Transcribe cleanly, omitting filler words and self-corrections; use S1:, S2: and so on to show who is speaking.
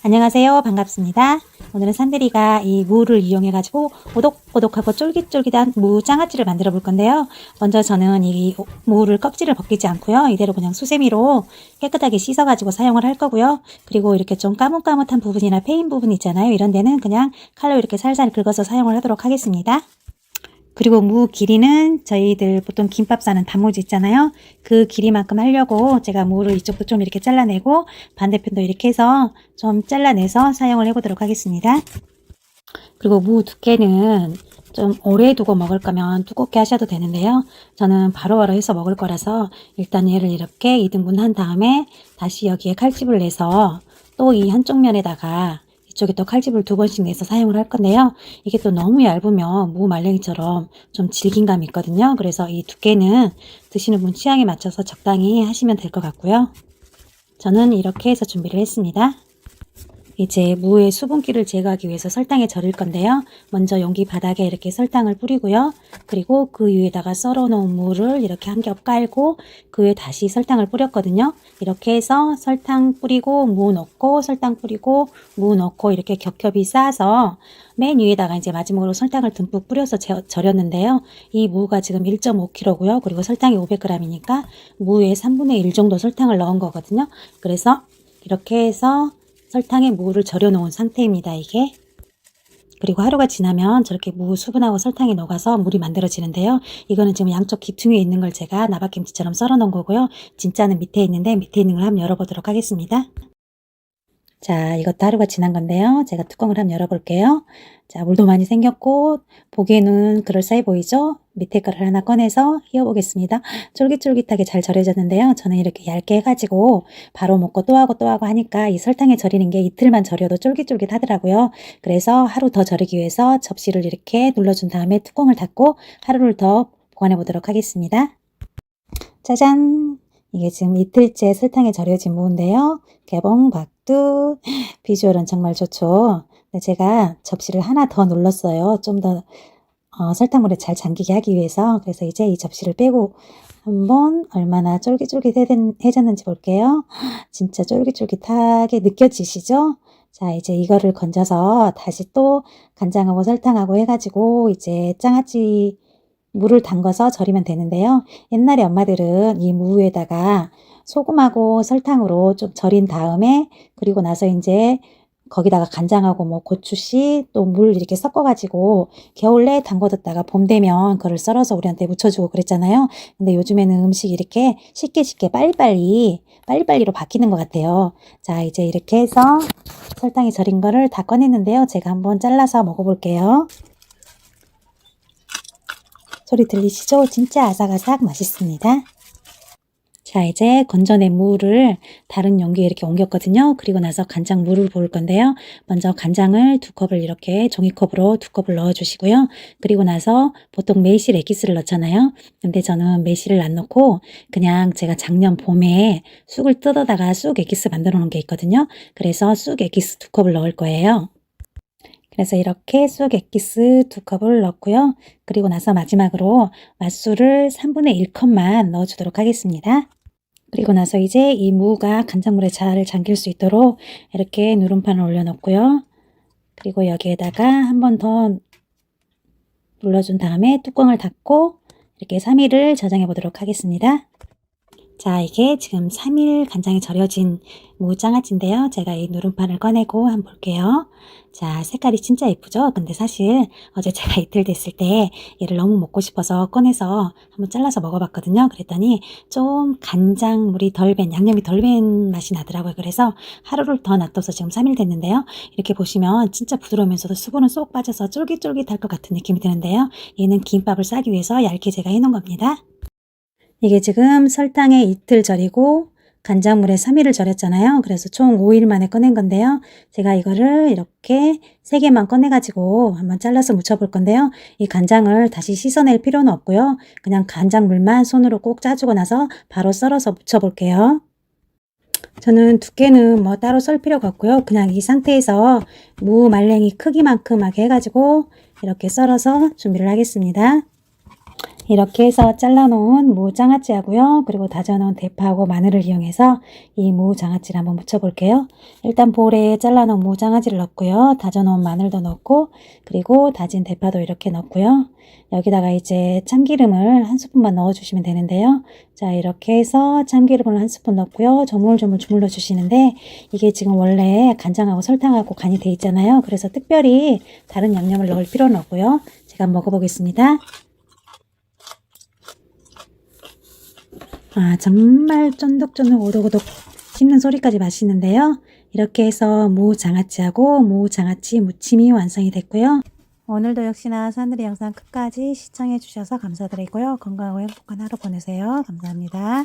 S1: 안녕하세요. 반갑습니다. 오늘은 산들이가 이 무를 이용해 가지고 오독오독하고 쫄깃쫄깃한 무 장아찌를 만들어 볼 건데요. 먼저 저는 이 무를 껍질을 벗기지 않고요. 이대로 그냥 수세미로 깨끗하게 씻어 가지고 사용을 할 거고요. 그리고 이렇게 좀 까뭇까뭇한 부분이나 패인 부분 있잖아요. 이런 데는 그냥 칼로 이렇게 살살 긁어서 사용을 하도록 하겠습니다. 그리고 무 길이는 저희들 보통 김밥 싸는 단무지 있잖아요. 그 길이만큼 하려고 제가 무를 이쪽도 좀 이렇게 잘라내고 반대편도 이렇게 해서 좀 잘라내서 사용을 해보도록 하겠습니다. 그리고 무 두께는 좀 오래 두고 먹을 거면 두껍게 하셔도 되는데요. 저는 바로바로 해서 먹을 거라서 일단 얘를 이렇게 2등분 한 다음에 다시 여기에 칼집을 내서 또 이 한쪽 면에다가 이쪽에 또 칼집을 2번씩 내서 사용을 할 건데요. 이게 또 너무 얇으면 무 말랭이처럼 좀 질긴감이 있거든요. 그래서 이 두께는 드시는 분 취향에 맞춰서 적당히 하시면 될 것 같고요. 저는 이렇게 해서 준비를 했습니다. 이제 무의 수분기를 제거하기 위해서 설탕에 절일 건데요. 먼저 용기 바닥에 이렇게 설탕을 뿌리고요. 그리고 그 위에다가 썰어 놓은 무를 이렇게 한 겹 깔고 그 위에 다시 설탕을 뿌렸거든요. 이렇게 해서 설탕 뿌리고 무 넣고 설탕 뿌리고 무 넣고 이렇게 겹겹이 쌓아서 맨 위에다가 이제 마지막으로 설탕을 듬뿍 뿌려서 절였는데요. 이 무가 지금 1.5kg고요. 그리고 설탕이 500g이니까 무의 3분의 1 정도 설탕을 넣은 거거든요. 그래서 이렇게 해서 설탕에 무를 절여 놓은 상태입니다. 이게. 그리고 하루가 지나면 저렇게 무 수분하고 설탕이 녹아서 물이 만들어지는데요. 이거는 지금 양쪽 기퉁에 있는 걸 제가 나박김치처럼 썰어 놓은 거고요. 진짜는 밑에 있는데 밑에 있는 걸 한번 열어보도록 하겠습니다. 자, 이것도 하루가 지난 건데요. 제가 뚜껑을 한번 열어볼게요. 자, 물도 많이 생겼고 보기에는 그럴싸해 보이죠? 밑에 거를 하나 꺼내서 휘어보겠습니다. 쫄깃쫄깃하게 잘 절여졌는데요. 저는 이렇게 얇게 해가지고 바로 먹고 또 하고 또 하고 하니까 이 설탕에 절이는 게 이틀만 절여도 쫄깃쫄깃 하더라고요. 그래서 하루 더 절이기 위해서 접시를 이렇게 눌러준 다음에 뚜껑을 닫고 하루를 더 보관해 보도록 하겠습니다. 짜잔! 이게 지금 이틀째 설탕에 절여진 무인데요. 개봉박두. 비주얼은 정말 좋죠. 근데 제가 접시를 하나 더 눌렀어요. 좀 더 설탕물에 잘 잠기게 하기 위해서. 그래서 이제 이 접시를 빼고 한번 얼마나 쫄깃쫄깃해졌는지 볼게요. 진짜 쫄깃쫄깃하게 느껴지시죠? 자, 이제 이거를 건져서 다시 또 간장하고 설탕하고 해가지고 이제 장아찌 물을 담가서 절이면 되는데요. 옛날에 엄마들은 이 무에다가 소금하고 설탕으로 좀 절인 다음에 그리고 나서 이제 거기다가 간장하고 뭐 고추씨 또 물 이렇게 섞어가지고 겨울 내에 담궈뒀다가 봄 되면 그걸 썰어서 우리한테 묻혀주고 그랬잖아요. 근데 요즘에는 음식이 이렇게 쉽게 빨리빨리로 바뀌는 것 같아요. 자, 이제 이렇게 해서 설탕에 절인 거를 다 꺼냈는데요. 제가 한번 잘라서 먹어볼게요. 소리 들리시죠? 진짜 아삭아삭 맛있습니다. 자, 이제 건져낸 무를 다른 용기에 이렇게 옮겼거든요. 그리고 나서 간장 물을 부을 건데요. 먼저 간장을 2컵을 이렇게 종이컵으로 2컵을 넣어주시고요. 그리고 나서 보통 매실 액기스를 넣잖아요. 근데 저는 매실을 안 넣고 그냥 제가 작년 봄에 쑥을 뜯어다가 쑥 액기스 만들어 놓은 게 있거든요. 그래서 쑥 액기스 2컵을 넣을 거예요. 그래서 이렇게 쑥 액기스 2컵을 넣고요. 그리고 나서 마지막으로 맛술을 3분의 1컵만 넣어주도록 하겠습니다. 그리고 나서 이제 이 무가 간장물에 잘 잠길 수 있도록 이렇게 누름판을 올려놓고요. 그리고 여기에다가 한 번 더 눌러준 다음에 뚜껑을 닫고 이렇게 3일을 저장해 보도록 하겠습니다. 자, 이게 지금 3일 간장에 절여진 무장아찌인데요. 제가 이 누름판을 꺼내고 한번 볼게요. 자, 색깔이 진짜 예쁘죠? 근데 사실 어제 제가 이틀 됐을 때 얘를 너무 먹고 싶어서 꺼내서 한번 잘라서 먹어봤거든요. 그랬더니 좀 간장물이 양념이 덜 밴 맛이 나더라고요. 그래서 하루를 더 놔둬서 지금 3일 됐는데요. 이렇게 보시면 진짜 부드러우면서도 수분은 쏙 빠져서 쫄깃쫄깃할 것 같은 느낌이 드는데요. 얘는 김밥을 싸기 위해서 얇게 제가 해놓은 겁니다. 이게 지금 설탕에 이틀 절이고 간장물에 3일을 절였잖아요. 그래서 총 5일 만에 꺼낸 건데요. 제가 이거를 이렇게 3개만 꺼내가지고 한번 잘라서 묻혀볼 건데요. 이 간장을 다시 씻어낼 필요는 없고요. 그냥 간장물만 손으로 꼭 짜주고 나서 바로 썰어서 묻혀볼게요. 저는 두께는 뭐 따로 썰 필요가 없고요. 그냥 이 상태에서 무 말랭이 크기만큼 하게 해가지고 이렇게 썰어서 준비를 하겠습니다. 이렇게 해서 잘라놓은 무장아찌하고요. 그리고 다져놓은 대파하고 마늘을 이용해서 이 무장아찌를 한번 무쳐볼게요. 일단 볼에 잘라놓은 무장아찌를 넣고요. 다져놓은 마늘도 넣고 그리고 다진 대파도 이렇게 넣고요. 여기다가 이제 참기름을 한 스푼만 넣어주시면 되는데요. 자, 이렇게 해서 참기름을 한 스푼 넣고요. 조물조물 주물러 주시는데 이게 지금 원래 간장하고 설탕하고 간이 돼 있잖아요. 그래서 특별히 다른 양념을 넣을 필요는 없고요. 제가 한번 먹어보겠습니다. 정말 쫀득쫀득 오독오독 씹는 소리까지 맛있는데요. 이렇게 해서 무장아찌하고 무장아찌 무침이 완성이 됐고요. 오늘도 역시나 산들이 영상 끝까지 시청해 주셔서 감사드리고요. 건강하고 행복한 하루 보내세요. 감사합니다.